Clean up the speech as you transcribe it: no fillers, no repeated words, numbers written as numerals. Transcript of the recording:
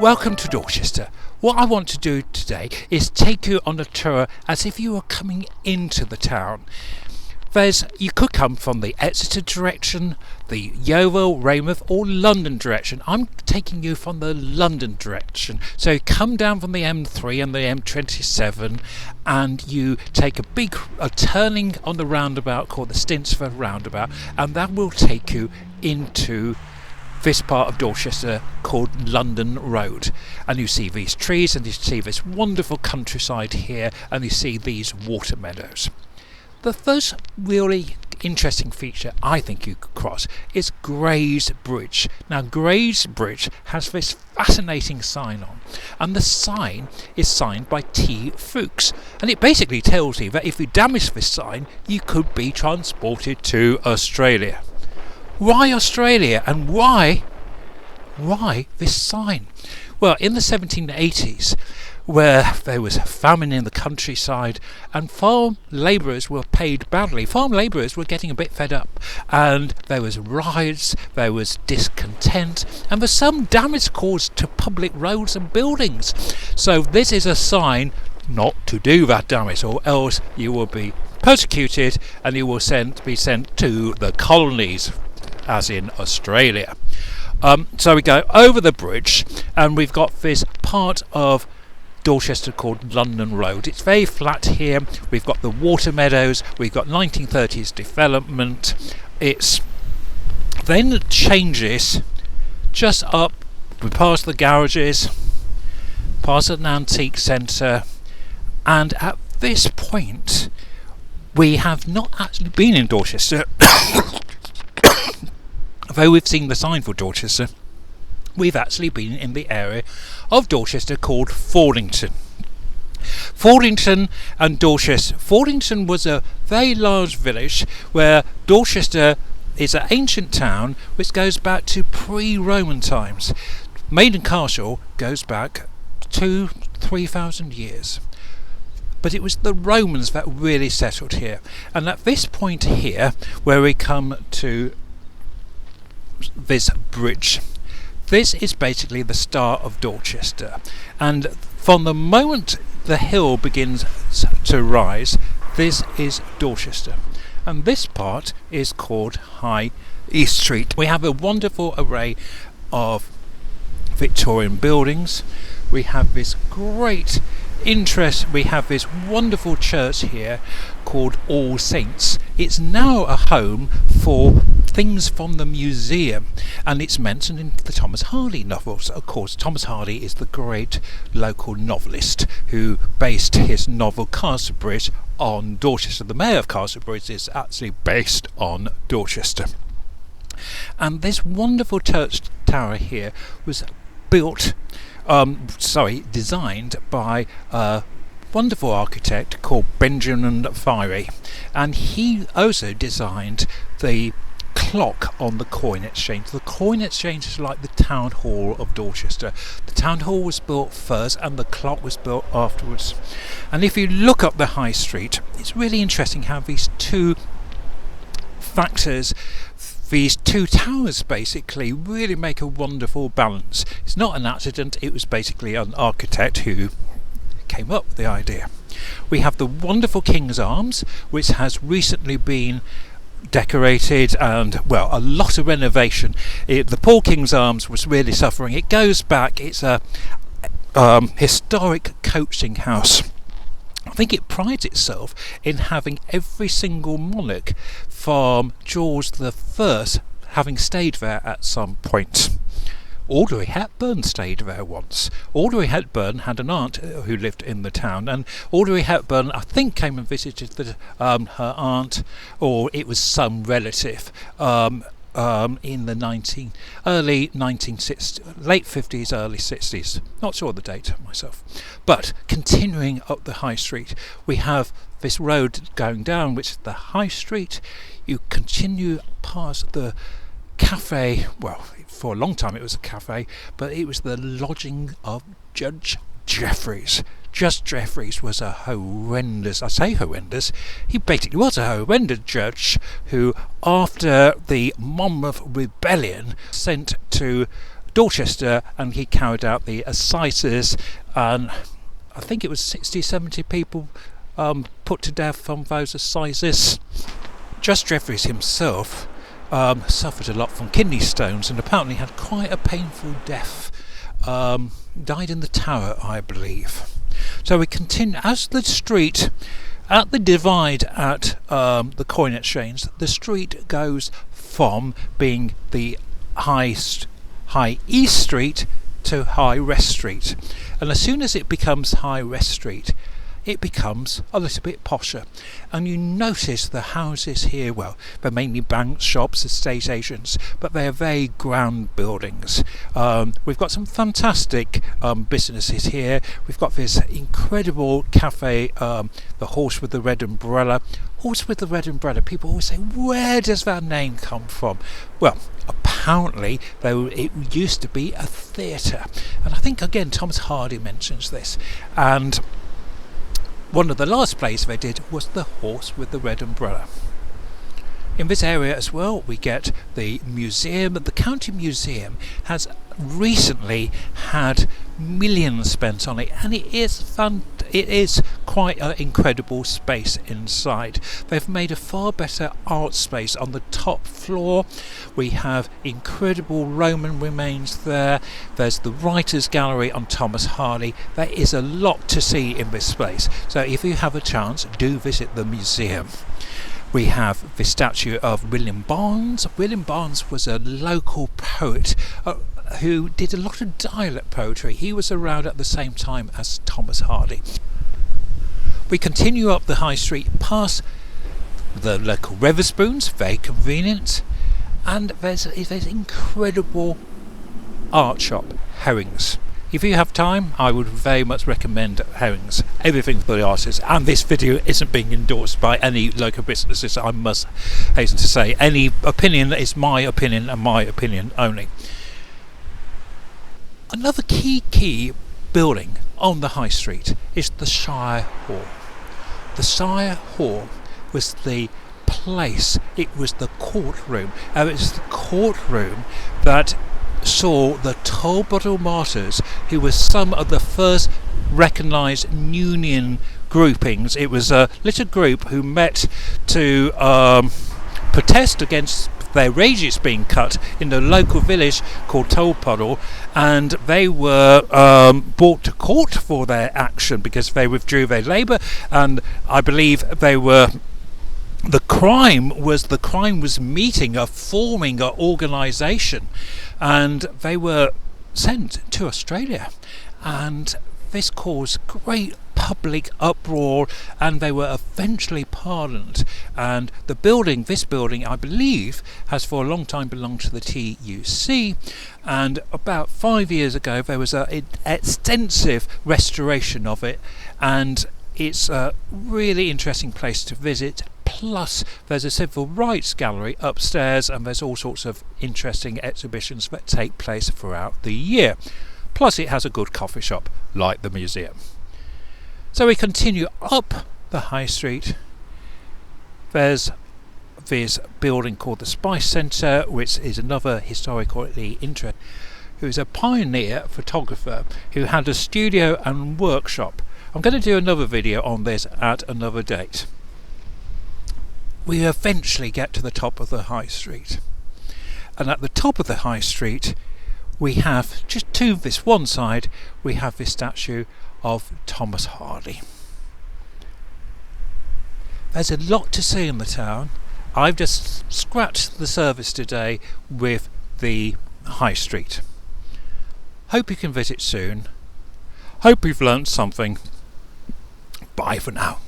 Welcome to Dorchester. What I want to do today is take you on a tour as if you were coming into the town. You could come from the Exeter direction, the Yeovil, Weymouth or London direction. I'm taking you from the London direction. So you come down from the M3 and the M27 and you take a turning on the roundabout called the Stinsford roundabout, and that will take you into this part of Dorchester called London Road, and you see these trees and you see this wonderful countryside here and you see these water meadows. The first really interesting feature I think you could cross is Gray's Bridge. Now Gray's Bridge has this fascinating sign on, and the sign is signed by T. Fuchs, and it basically tells you that if you damage this sign you could be transported to Australia. Why Australia, and why this sign? Well, in the 1780s, where there was a famine in the countryside and farm labourers were paid badly, farm labourers were getting a bit fed up, and there was riots, there was discontent, and there's some damage caused to public roads and buildings. So this is a sign not to do that damage, or else you will be persecuted and you will be sent to the colonies, as in Australia. So we go over the bridge and we've got this part of Dorchester called London Road. It's very flat here. We've got the water meadows, we've got 1930s development. It's then changes just up, we pass the garages, past an antique centre, and at this point we have not actually been in Dorchester. Though we've seen the sign for Dorchester, we've actually been in the area of Dorchester called Fordington. Fordington and Dorchester. Fordington was a very large village where Dorchester is an ancient town which goes back to pre-Roman times. Maiden Castle goes back 2,000-3,000 years. But it was the Romans that really settled here. And at this point here, where we come to this bridge, this is basically the start of Dorchester, and from the moment the hill begins to rise, this is Dorchester, and this part is called High Street. We have a wonderful array of Victorian buildings. We have this great interest, we have this wonderful church here called All Saints. It's now a home for things from the museum, and it's mentioned in the Thomas Hardy novels. Of course, Thomas Hardy is the great local novelist who based his novel Casterbridge on Dorchester. The mayor of Casterbridge is actually based on Dorchester. And this wonderful church tower here was designed by a wonderful architect called Benjamin Fiery, and he also designed the clock on the coin exchange. The coin exchange is like the town hall of Dorchester. The town hall was built first and the clock was built afterwards. And if you look up the High Street, it's really interesting how these two factors, these two towers basically really make a wonderful balance. It's not an accident, it was basically an architect who came up with the idea. We have the wonderful King's Arms, which has recently been decorated and, well, a lot of renovation. The poor King's Arms was really suffering. It goes back, it's a historic coaching house. I think it prides itself in having every single monarch from George I having stayed there at some point. Audrey Hepburn stayed there once. Audrey Hepburn had an aunt who lived in the town, and Audrey Hepburn, I think, came and visited her aunt, or it was some relative, in the early 1960s, late 50s, early 60s. Not sure the date myself. But continuing up the High Street, we have this road going down, which is the High Street. You continue past the cafe. Well, for a long time it was a cafe, but it was the lodging of Judge Jeffreys. Judge Jeffreys was a horrendous, I say horrendous, he basically was a horrendous judge who, after the Monmouth Rebellion, sent to Dorchester, and he carried out the assizes, and I think it was 60-70 people put to death from those assizes. Just Jeffreys himself suffered a lot from kidney stones and apparently had quite a painful death. Died in the Tower, I believe. So we continue as the street at the divide at the Coin Exchange. The street goes from being the High East Street to High West Street, and as soon as it becomes High West Street, it becomes a little bit posher, and you notice the houses here, well, they're mainly banks, shops, estate agents, but they are very grand buildings. We've got some fantastic businesses here. We've got this incredible cafe, the Horse with the Red Umbrella. Horse with the Red Umbrella, people always say, where does that name come from? Well, apparently it used to be a theatre, and I think again Thomas Hardy mentions this, and one of the last plays they did was The Horse with the Red Umbrella. In this area as well, we get the museum. The county museum has recently had millions spent on it, and it is fun. It is quite an incredible space inside. They've made a far better art space on the top floor. We have incredible Roman remains there. There's the Writers' Gallery on Thomas Hardy. There is a lot to see in this place. So if you have a chance, do visit the museum. We have the statue of William Barnes. William Barnes was a local poet who did a lot of dialect poetry. He was around at the same time as Thomas Hardy. We continue up the High Street past the local Wetherspoons, very convenient, and there's incredible art shop, Herrings. If you have time, I would very much recommend Herrings. Everything for the artists. And this video isn't being endorsed by any local businesses, I must hasten to say. Any opinion is my opinion and my opinion only. Another key building on the High Street is the Shire Hall. The Shire Hall was the place, it was the courtroom. And it's the courtroom that saw the Tolbottle Martyrs, who were some of the first recognised union groupings. It was a little group who met to protest against their wages being cut in the local village called Tolbottle, and they were brought to court for their action because they withdrew their labour, and I believe the crime was meeting a forming an organisation, and they were sent to Australia, and this caused great public uproar, and they were eventually pardoned. And this building I believe has for a long time belonged to the TUC, and about 5 years ago there was an extensive restoration of it, and it's a really interesting place to visit. Plus there's a civil rights gallery upstairs, and there's all sorts of interesting exhibitions that take place throughout the year. Plus it has a good coffee shop like the museum. So we continue up the High Street. There's this building called the Spice Centre, which is another historically interesting, who's a pioneer photographer who had a studio and workshop. I'm going to do another video on this at another date. We eventually get to the top of the High Street, and at the top of the High Street we have, just to this one side, we have this statue of Thomas Hardy. There's a lot to see in the town. I've just scratched the surface today with the High Street. Hope you can visit soon. Hope you've learnt something. Bye for now.